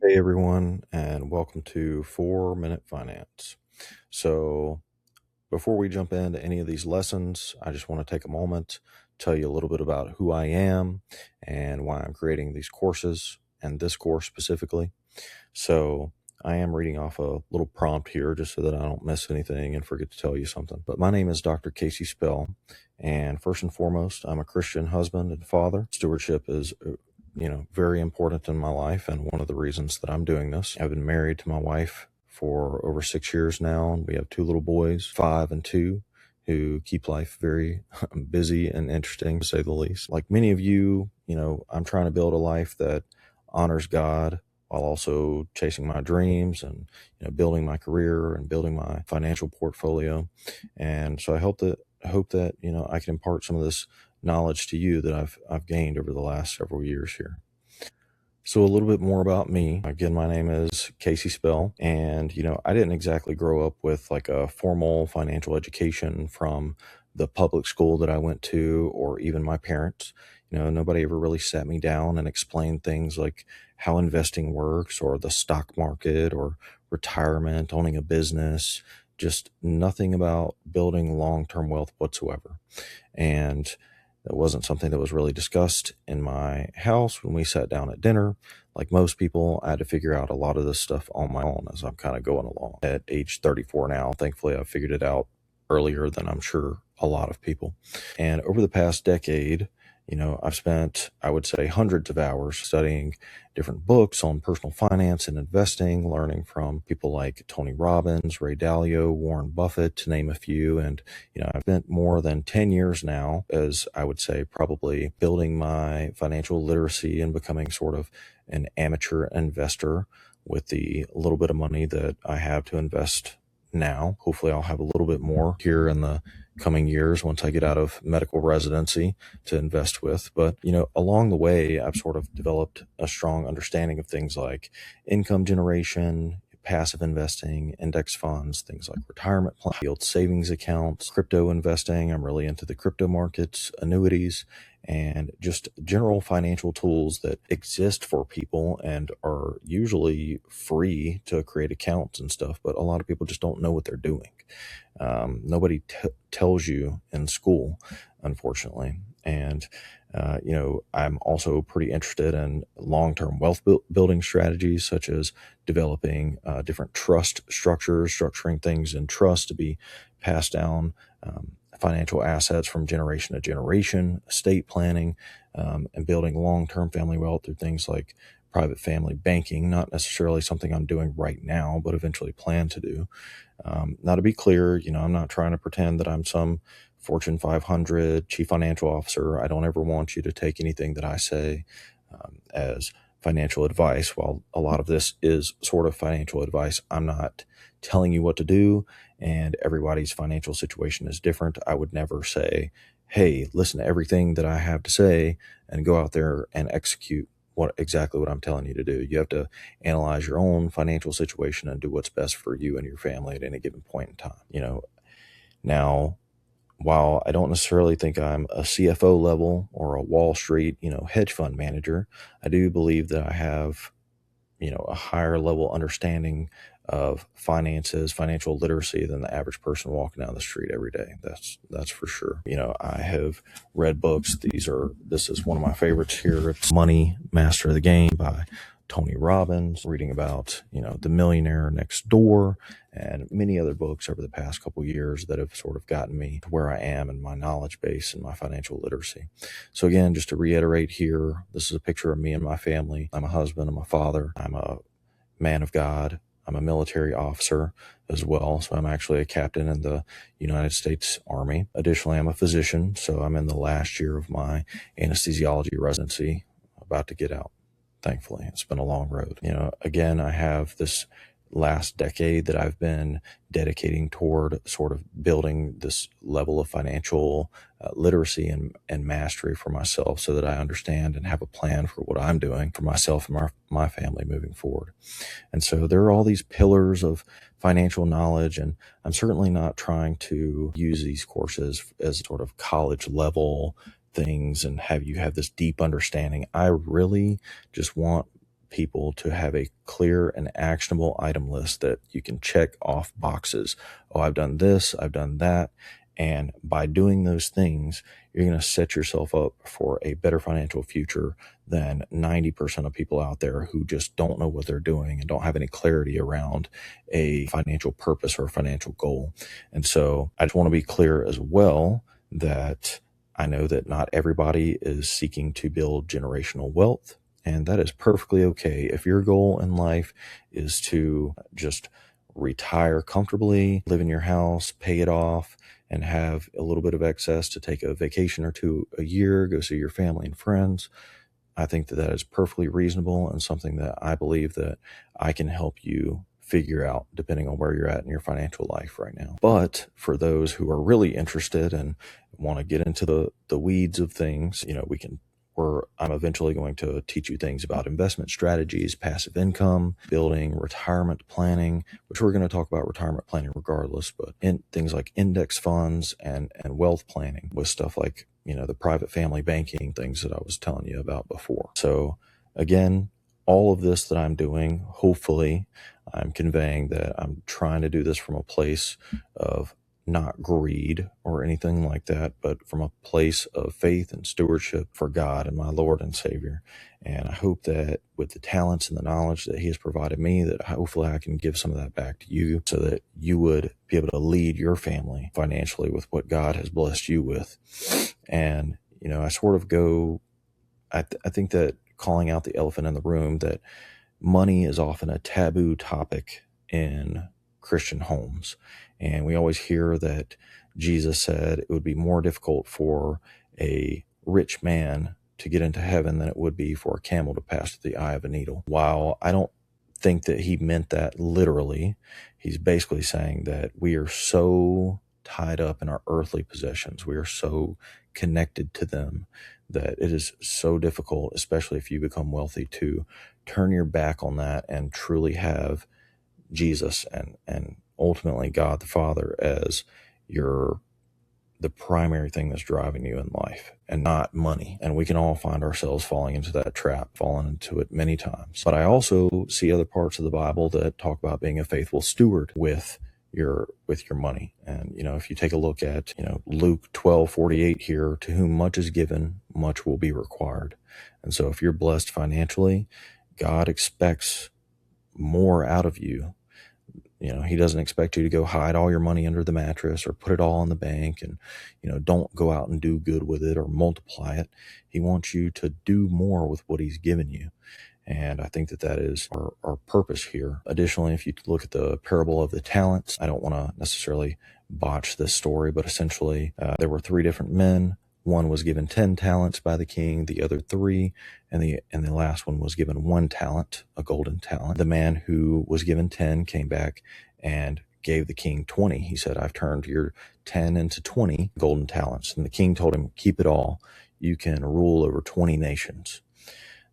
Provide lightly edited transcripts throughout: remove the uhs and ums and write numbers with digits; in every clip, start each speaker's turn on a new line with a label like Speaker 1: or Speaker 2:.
Speaker 1: Hey everyone, and welcome to 4 Minute Finance. So, before we jump into any of these lessons, I just want to take a moment, tell you a little bit about who I am and why I'm creating these courses and this course specifically. So, I am reading off a little prompt here just so that I don't miss anything and forget to tell you something. But my name is Dr. Casey Spell, and first and foremost, I'm a Christian husband and father. Stewardship is very important in my life, and one of the reasons that I'm doing this. I've been married to my wife for over 6 years now, and we have two little boys, 5 and 2, who keep life very busy and interesting, to say the least. Like many of you, I'm trying to build a life that honors God while also chasing my dreams and building my career and building my financial portfolio. And so I hope that I can impart some of this knowledge to you that I've gained over the last several years here. So a little bit more about me. Again, my name is Casey Spell, and I didn't exactly grow up with like a formal financial education from the public school that I went to, or even my parents. Nobody ever really sat me down and explained things like how investing works, or the stock market, or retirement, owning a business. Just nothing about building long-term wealth whatsoever. And that wasn't something that was really discussed in my house when we sat down at dinner. Like most people, I had to figure out a lot of this stuff on my own as I'm kind of going along. At age 34 now, thankfully, I figured it out earlier than I'm sure a lot of people. And over the past decade, I've spent, I would say, hundreds of hours studying different books on personal finance and investing, learning from people like Tony Robbins, Dalio, Warren Buffett, to name a few. And, I've spent more than 10 years now, as I would say, probably building my financial literacy and becoming sort of an amateur investor with the little bit of money that I have to invest now. Hopefully I'll have a little bit more here in the coming years once I get out of medical residency to invest with. But, along the way, I've sort of developed a strong understanding of things like income generation, passive investing, index funds, things like retirement plan, yield savings accounts, crypto investing. I'm really into the crypto markets, annuities, and just general financial tools that exist for people and are usually free to create accounts and stuff. But a lot of people just don't know what they're doing. Nobody tells you in school, unfortunately. And, I'm also pretty interested in long-term wealth building strategies, such as developing different trust structures, structuring things in trust to be passed down, financial assets from generation to generation, estate planning, and building long-term family wealth through things like private family banking. Not necessarily something I'm doing right now, but eventually plan to do. Now, to be clear, I'm not trying to pretend that I'm some Fortune 500 chief financial officer. I don't ever want you to take anything that I say as financial advice. While a lot of this is sort of financial advice, I'm not telling you what to do, and everybody's financial situation is different. I would never say, hey, listen to everything that I have to say and go out there and execute exactly what I'm telling you to do. You have to analyze your own financial situation and do what's best for you and your family at any given point in time. Now, while I don't necessarily think I'm a CFO level or a Wall Street, hedge fund manager, I do believe that I have, a higher level understanding of finances, financial literacy than the average person walking down the street every day. That's for sure. I have read books. This is one of my favorites here. It's Money, Master of the Game by Tony Robbins, reading about, The Millionaire Next Door, and many other books over the past couple years that have sort of gotten me to where I am in my knowledge base and my financial literacy. So again, just to reiterate here, this is a picture of me and my family. I'm a husband, I'm a father, I'm a man of God, I'm a military officer as well. So I'm actually a captain in the United States Army. Additionally, I'm a physician, so I'm in the last year of my anesthesiology residency, about to get out. Thankfully, it's been a long road. Again, I have this last decade that I've been dedicating toward sort of building this level of financial literacy and mastery for myself, so that I understand and have a plan for what I'm doing for myself and my family moving forward. And so there are all these pillars of financial knowledge, and I'm certainly not trying to use these courses as sort of college level things and have you have this deep understanding. I really just want people to have a clear and actionable item list that you can check off boxes. Oh, I've done this, I've done that. And by doing those things, you're going to set yourself up for a better financial future than 90% of people out there who just don't know what they're doing and don't have any clarity around a financial purpose or a financial goal. And so I just want to be clear as well that I know that not everybody is seeking to build generational wealth, and that is perfectly okay. If your goal in life is to just retire comfortably, live in your house, pay it off, and have a little bit of excess to take a vacation or two a year, go see your family and friends, I think that that is perfectly reasonable and something that I believe that I can help you figure out depending on where you're at in your financial life right now. But for those who are really interested and want to get into the weeds of things, I'm eventually going to teach you things about investment strategies, passive income, building, retirement planning, which we're going to talk about retirement planning regardless, but in things like index funds and wealth planning with stuff like, the private family banking, things that I was telling you about before. So again, all of this that I'm doing, hopefully I'm conveying that I'm trying to do this from a place of not greed or anything like that, but from a place of faith and stewardship for God and my Lord and Savior. And I hope that with the talents and the knowledge that He has provided me, that hopefully I can give some of that back to you so that you would be able to lead your family financially with what God has blessed you with. And, I sort of go, I think that calling out the elephant in the room, that money is often a taboo topic in Christian homes. And we always hear that Jesus said it would be more difficult for a rich man to get into heaven than it would be for a camel to pass through the eye of a needle. While I don't think that He meant that literally, He's basically saying that we are so tied up in our earthly possessions, we are so connected to them, that it is so difficult, especially if you become wealthy, to turn your back on that and truly have Jesus and ultimately God the Father as the primary thing that's driving you in life and not money. And we can all find ourselves falling into that trap, fallen into it many times. But I also see other parts of the Bible that talk about being a faithful steward with your money. And, if you take a look at, Luke 12:48 here, to whom much is given, much will be required. And so if you're blessed financially, God expects more out of you. He doesn't expect you to go hide all your money under the mattress or put it all in the bank and, don't go out and do good with it or multiply it. He wants you to do more with what He's given you. And I think that is our purpose here. Additionally, if you look at the parable of the talents, I don't want to necessarily botch this story, but essentially there were 3 different men. One was given 10 talents by the king, the other 3, and the last one was given 1 talent, a golden talent. The man who was given 10 came back and gave the king 20. He said, I've turned your 10 into 20 golden talents. And the king told him, keep it all. You can rule over 20 nations.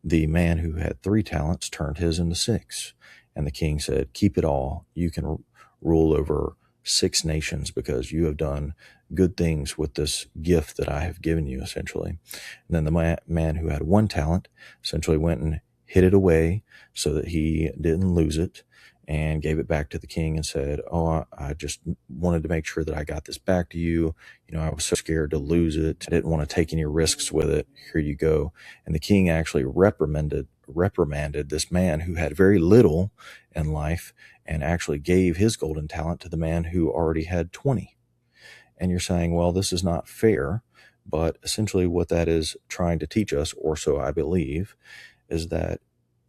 Speaker 1: The man who had 3 talents turned his into 6. And the king said, keep it all. You can rule over 6 nations because you have done good things with this gift that I have given you, essentially. And then the man who had 1 talent essentially went and hid it away so that he didn't lose it, and gave it back to the king and said, I just wanted to make sure that I got this back to you. I was so scared to lose it. I didn't want to take any risks with it. Here you go. And the king actually reprimanded this man who had very little in life and actually gave his golden talent to the man who already had 20. And you're saying, well, this is not fair. But essentially what that is trying to teach us, or so I believe, is that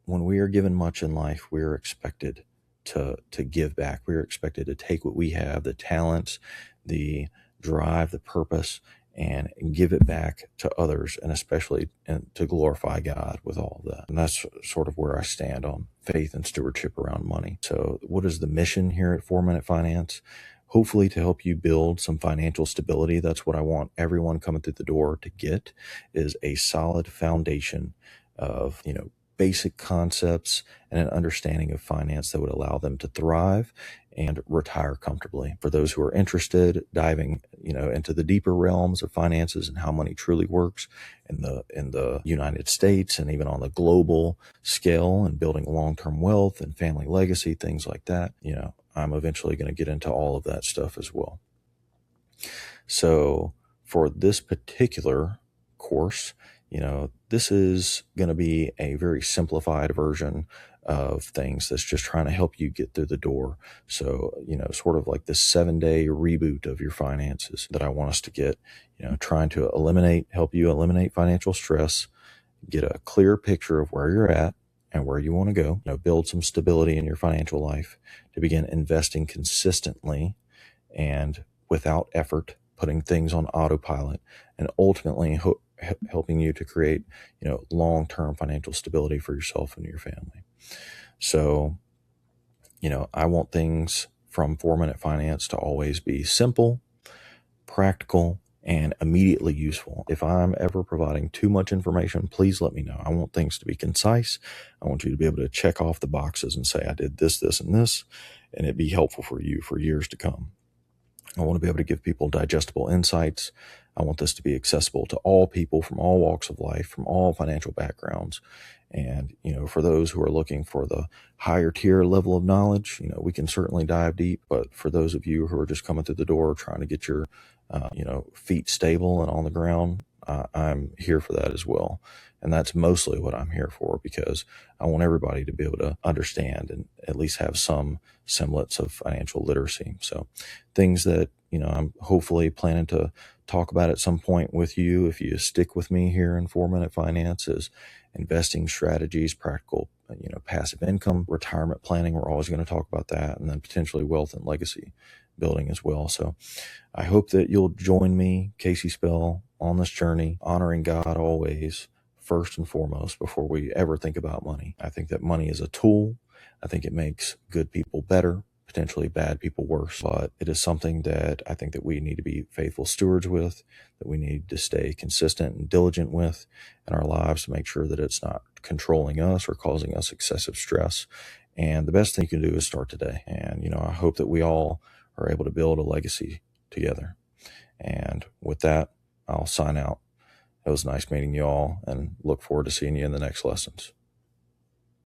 Speaker 1: when we are given much in life, we're expected to give back. We're expected to take what we have, the talents, the drive, the purpose, and give it back to others, and especially to glorify God with all of that. And that's sort of where I stand on faith and stewardship around money. So what is the mission here at 4 Minute Finance? Hopefully to help you build some financial stability. That's what I want everyone coming through the door to get, is a solid foundation of, basic concepts and an understanding of finance that would allow them to thrive and retire comfortably. For those who are interested, diving, into the deeper realms of finances and how money truly works in the United States and even on the global scale, and building long-term wealth and family legacy, things like that, I'm eventually going to get into all of that stuff as well. So for this particular course, this is going to be a very simplified version of things that's just trying to help you get through the door. So, sort of like this 7-day reboot of your finances that I want us to get, trying to help you eliminate financial stress, get a clear picture of where you're at and where you want to go, build some stability in your financial life, to begin investing consistently and without effort, putting things on autopilot, and ultimately helping you to create, long-term financial stability for yourself and your family. So, I want things from 4-Minute Finance to always be simple, practical, and immediately useful. If I'm ever providing too much information, please let me know. I want things to be concise. I want you to be able to check off the boxes and say, I did this, this, and this, and it'd be helpful for you for years to come. I want to be able to give people digestible insights. I want this to be accessible to all people from all walks of life, from all financial backgrounds. And, for those who are looking for the higher tier level of knowledge, we can certainly dive deep. But for those of you who are just coming through the door, trying to get your, feet stable and on the ground, I'm here for that as well. And that's mostly what I'm here for, because I want everybody to be able to understand and at least have some semblance of financial literacy. So things that, I'm hopefully planning to talk about at some point with you, if you stick with me here in 4-Minute Finance, is investing strategies, practical, passive income, retirement planning. We're always going to talk about that. And then potentially wealth and legacy building as well. So I hope that you'll join me, Casey Spell, on this journey, honoring God always, first and foremost, before we ever think about money. I think that money is a tool. I think it makes good people better, potentially bad people worse, but it is something that I think that we need to be faithful stewards with, that we need to stay consistent and diligent with in our lives to make sure that it's not controlling us or causing us excessive stress. And the best thing you can do is start today. And, I hope that we all are able to build a legacy together. And with that, I'll sign out. It was nice meeting you all, and look forward to seeing you in the next lessons.